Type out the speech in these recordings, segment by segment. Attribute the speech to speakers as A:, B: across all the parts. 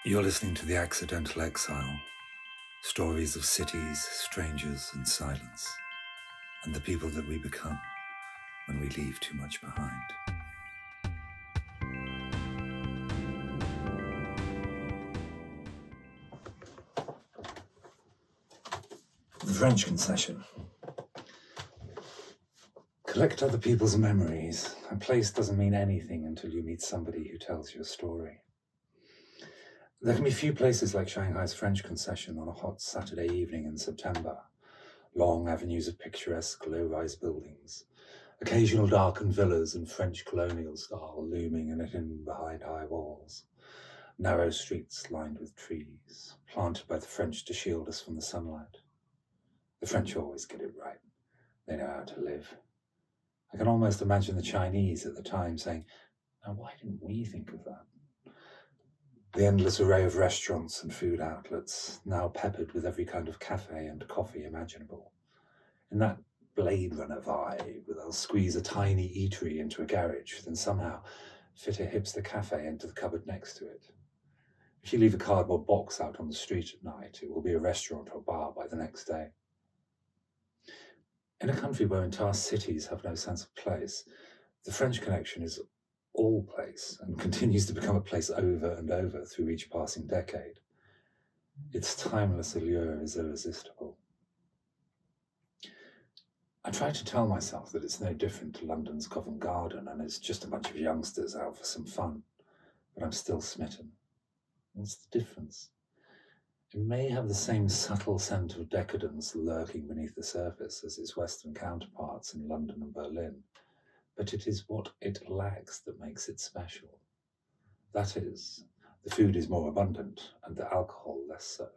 A: You're listening to The Accidental Exile, stories of cities, strangers, and silence, and the people that we become when we leave too much behind. The French Concession. Collect other people's memories. A place doesn't mean anything until you meet somebody who tells you a story. There can be few places like Shanghai's French Concession on a hot Saturday evening in September. Long avenues of picturesque low-rise buildings, occasional darkened villas in French colonial style looming and hidden behind high walls, narrow streets lined with trees, planted by the French to shield us from the sunlight. The French always get it right. They know how to live. I can almost imagine the Chinese at the time saying, "Now, why didn't we think of that?" The endless array of restaurants and food outlets, now peppered with every kind of cafe and coffee imaginable. In that Blade Runner vibe, where they'll squeeze a tiny eatery into a garage, then somehow fit a hipster cafe into the cupboard next to it. If you leave a cardboard box out on the street at night, it will be a restaurant or bar by the next day. In a country where entire cities have no sense of place, the French Connection is all place and continues to become a place over and over through each passing decade. Its timeless allure is irresistible. I try to tell myself that it's no different to London's Covent Garden and it's just a bunch of youngsters out for some fun, but I'm still smitten. What's the difference? It may have the same subtle scent of decadence lurking beneath the surface as its Western counterparts in London and Berlin, but it is what it lacks that makes it special. That is, the food is more abundant and the alcohol less so.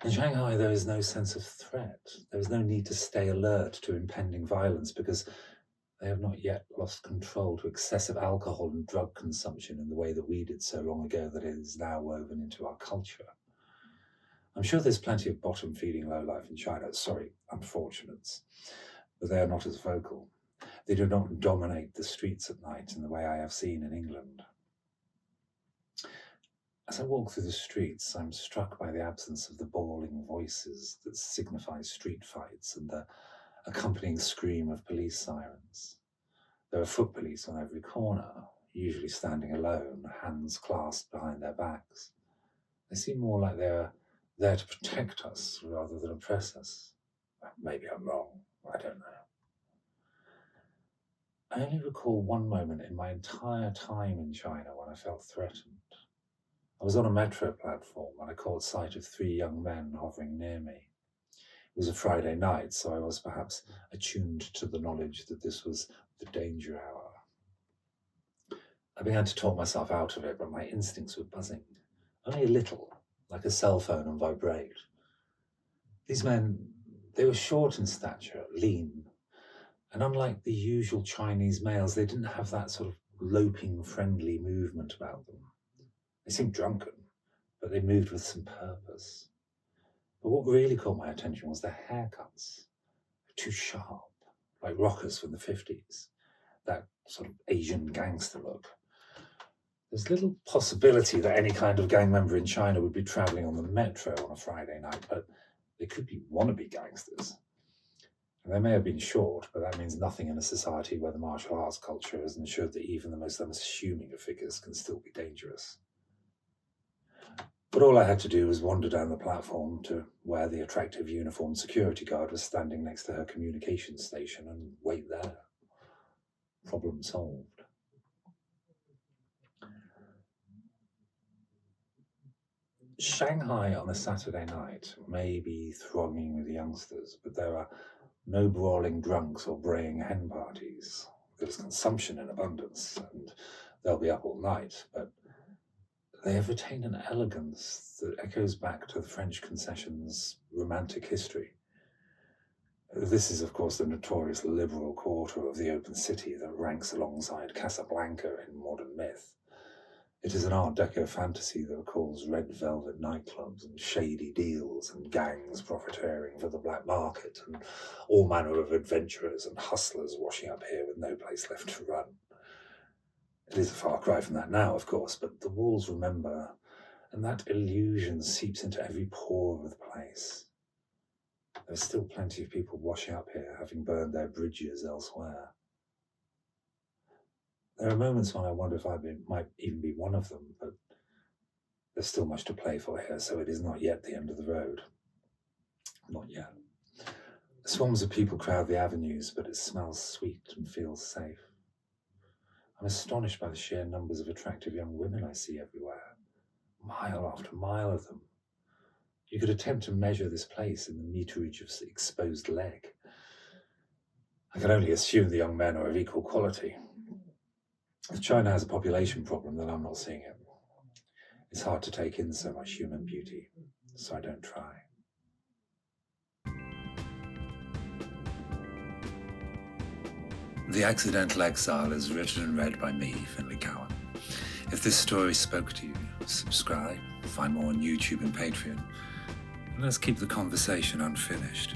A: In Shanghai, there is no sense of threat. There is no need to stay alert to impending violence because they have not yet lost control to excessive alcohol and drug consumption in the way that we did so long ago that it is now woven into our culture. I'm sure there's plenty of bottom-feeding lowlife in China, unfortunates, but they are not as vocal. They do not dominate the streets at night in the way I have seen in England. As I walk through the streets, I'm struck by the absence of the bawling voices that signify street fights and the accompanying scream of police sirens. There are foot police on every corner, usually standing alone, hands clasped behind their backs. They seem more like they're there to protect us rather than oppress us. Maybe I'm wrong, I don't know. I only recall one moment in my entire time in China when I felt threatened. I was on a metro platform and I caught sight of 3 young men hovering near me. It was a Friday night, so I was perhaps attuned to the knowledge that this was the danger hour. I began to talk myself out of it, but my instincts were buzzing, only a little, like a cell phone on vibrate. These men, they were short in stature, lean, and unlike the usual Chinese males, they didn't have that sort of loping, friendly movement about them. They seemed drunken, but they moved with some purpose. But what really caught my attention was their haircuts. Too sharp, like rockers from the 50s. That sort of Asian gangster look. There's little possibility that any kind of gang member in China would be travelling on the metro on a Friday night, but they could be wannabe gangsters. And they may have been short, but that means nothing in a society where the martial arts culture has ensured that even the most unassuming of figures can still be dangerous. But all I had to do was wander down the platform to where the attractive uniformed security guard was standing next to her communications station and wait there. Problem solved. Shanghai on a Saturday night may be thronging with youngsters, but there are no brawling drunks or braying hen parties. There's consumption in abundance, and they'll be up all night, but they have retained an elegance that echoes back to the French Concession's romantic history. This is, of course, the notorious liberal quarter of the open city that ranks alongside Casablanca in modern myth. It is an Art Deco fantasy that recalls red velvet nightclubs and shady deals and gangs profiteering for the black market and all manner of adventurers and hustlers washing up here with no place left to run. It is a far cry from that now, of course, but the walls remember And that illusion seeps into every pore of the place. There's still plenty of people washing up here, having burned their bridges elsewhere. There are moments when I wonder if I might even be one of them, but there's still much to play for here, so it is not yet the end of the road. Not yet. Swarms of people crowd the avenues, but it smells sweet and feels safe. I'm astonished by the sheer numbers of attractive young women I see everywhere, mile after mile of them. You could attempt to measure this place in the meterage of exposed leg. I can only assume the young men are of equal quality. If China has a population problem, then I'm not seeing it. It's hard to take in so much human beauty, so I don't try. The Accidental Exile is written and read by me, Finlay Cowan. If this story spoke to you, subscribe, find more on YouTube and Patreon, and let's keep the conversation unfinished.